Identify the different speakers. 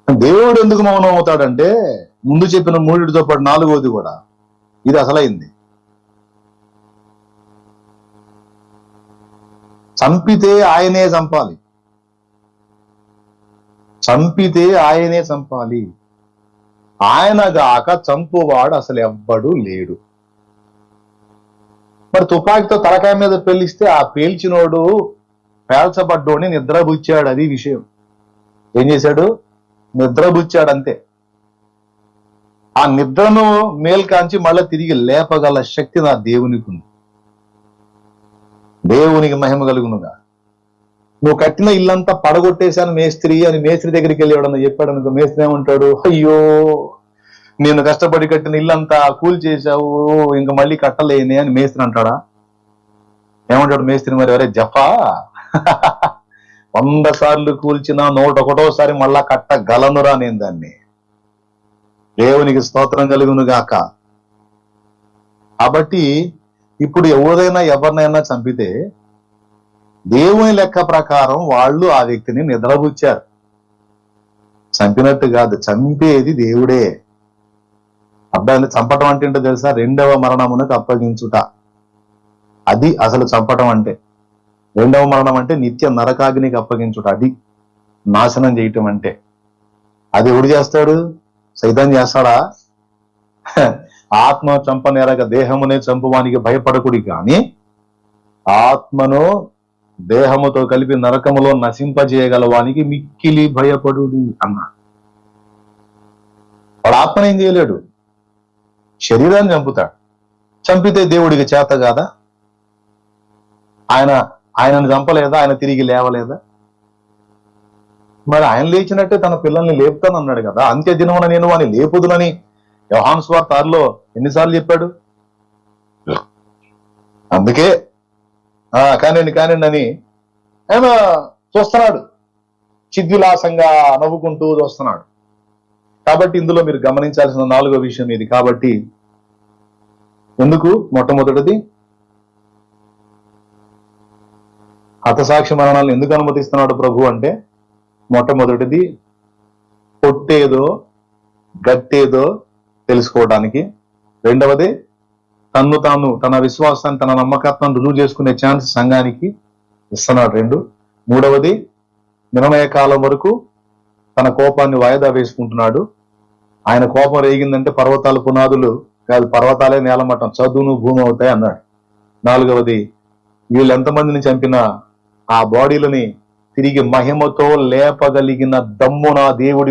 Speaker 1: దేవుడు ఎందుకు మౌనం అవుతాడంటే ముందు చెప్పిన మూడిటితో పాటు నాలుగోది కూడా ఇది అసలైంది. చంపితే ఆయనే చంపాలి, చంపితే ఆయనే చంపాలి. ఆయన గాక చంపువాడు అసలు ఎవ్వడు లేడు. మరి తుపాకీతో తలకాయ మీద పేలిస్తే ఆ పేల్చినోడు పేల్చబడ్డోని నిద్రబుచ్చాడు. అది విషయం. ఏం చేశాడు? నిద్రబుచ్చాడు అంతే. ఆ నిద్రను మేల్కాంచి మళ్ళీ తిరిగి లేపగల శక్తి నా దేవునికి ఉంది. దేవునికి మహిమ కలుగునుగా. నువ్వు కట్టిన ఇల్లంతా పడగొట్టేశాను మేస్త్రి అని మేస్త్రి దగ్గరికి వెళ్ళి ఎవడన్నా చెప్పాడు అనుకో, మేస్త్రి ఏమంటాడు? అయ్యో, నేను కష్టపడి కట్టిన ఇల్లంతా కూల్ చేశావు, ఇంక మళ్ళీ కట్టలేని అని మేస్త్రి అంటాడా? ఏమంటాడు మేస్త్రి? మరి ఎవరే జఫా 100 సార్లు కూల్చిన 101వ మళ్ళా కట్టగలనురా నేను దాన్ని. దేవునికి స్తోత్రం కలుగును గాక. కాబట్టి ఇప్పుడు ఎవరినైనా చంపితే దేవుని లెక్క ప్రకారం వాళ్ళు ఆ వ్యక్తిని నిద్రపుచ్చారు. చంపినట్టు కాదు, చంపేది దేవుడే. అబ్బాయిని చంపటం అంటే ఏంటో తెలుసా? రెండవ మరణమునకు అప్పగించుట. అది అసలు చంపటం అంటే. రెండవ మరణం అంటే నిత్య నరకాగ్నికి అప్పగించుట. అది నాశనం చేయటం అంటే. అది ఎవడు చేస్తాడు? సైతాన్ చేస్తాడా? ఆత్మ చంపనేరగ దేహమునే చంపువానికి భయపడకుడి కానీ ఆత్మను దేహముతో కలిపి నరకములో నశింపజేయగల వానికి మిక్కిలి భయపడుడి అన్నా. వాడు ఆత్మను ఏం చేయలేడు, శరీరాన్ని చంపుతాడు. చంపితే దేవుడికి చేత కాదా? ఆయనను చంపలేదా? ఆయన తిరిగి లేవలేదా? మరి ఆయన లేచినట్టే తన పిల్లల్ని లేపుతానన్నాడు కదా. అంత్య దినమున నేను వాని లేపుదునని యోహాను సువార్త 6లో ఎన్నిసార్లు చెప్పాడు? అందుకే కానివ్వండి అని ఆయన చూస్తున్నాడు, చిద్విలాసంగా నవ్వుకుంటూ చూస్తున్నాడు. కాబట్టి ఇందులో మీరు గమనించాల్సిన 4వ విషయం ఇది. కాబట్టి ఎందుకు మొట్టమొదటిది హతసాక్షి మరణాలను ఎందుకు అనుమతిస్తున్నాడు ప్రభు అంటే, మొట్టమొదటిది పొట్టేదో గట్టేదో తెలుసుకోవడానికి. రెండవది తన విశ్వాసాన్ని, తన నమ్మకత్వాన్ని రుజువు చేసుకునే ఛాన్స్ సంఘానికి ఇస్తున్నాడు. 2. మూడవది నిర్ణయ కాలం వరకు తన కోపాన్ని వాయిదా వేసుకుంటున్నాడు. ఆయన కోపం రేగిందంటే పర్వతాల పునాదులు కాదు, పర్వతాలే నేలమట్టం, చదువును భూమి అవుతాయి అన్నాడు. 4వది వీళ్ళు ఎంతమందిని చంపినా ఆ బాడీలని తిరిగి మహిమతో లేపగలిగిన దమ్ము నా దేవుడి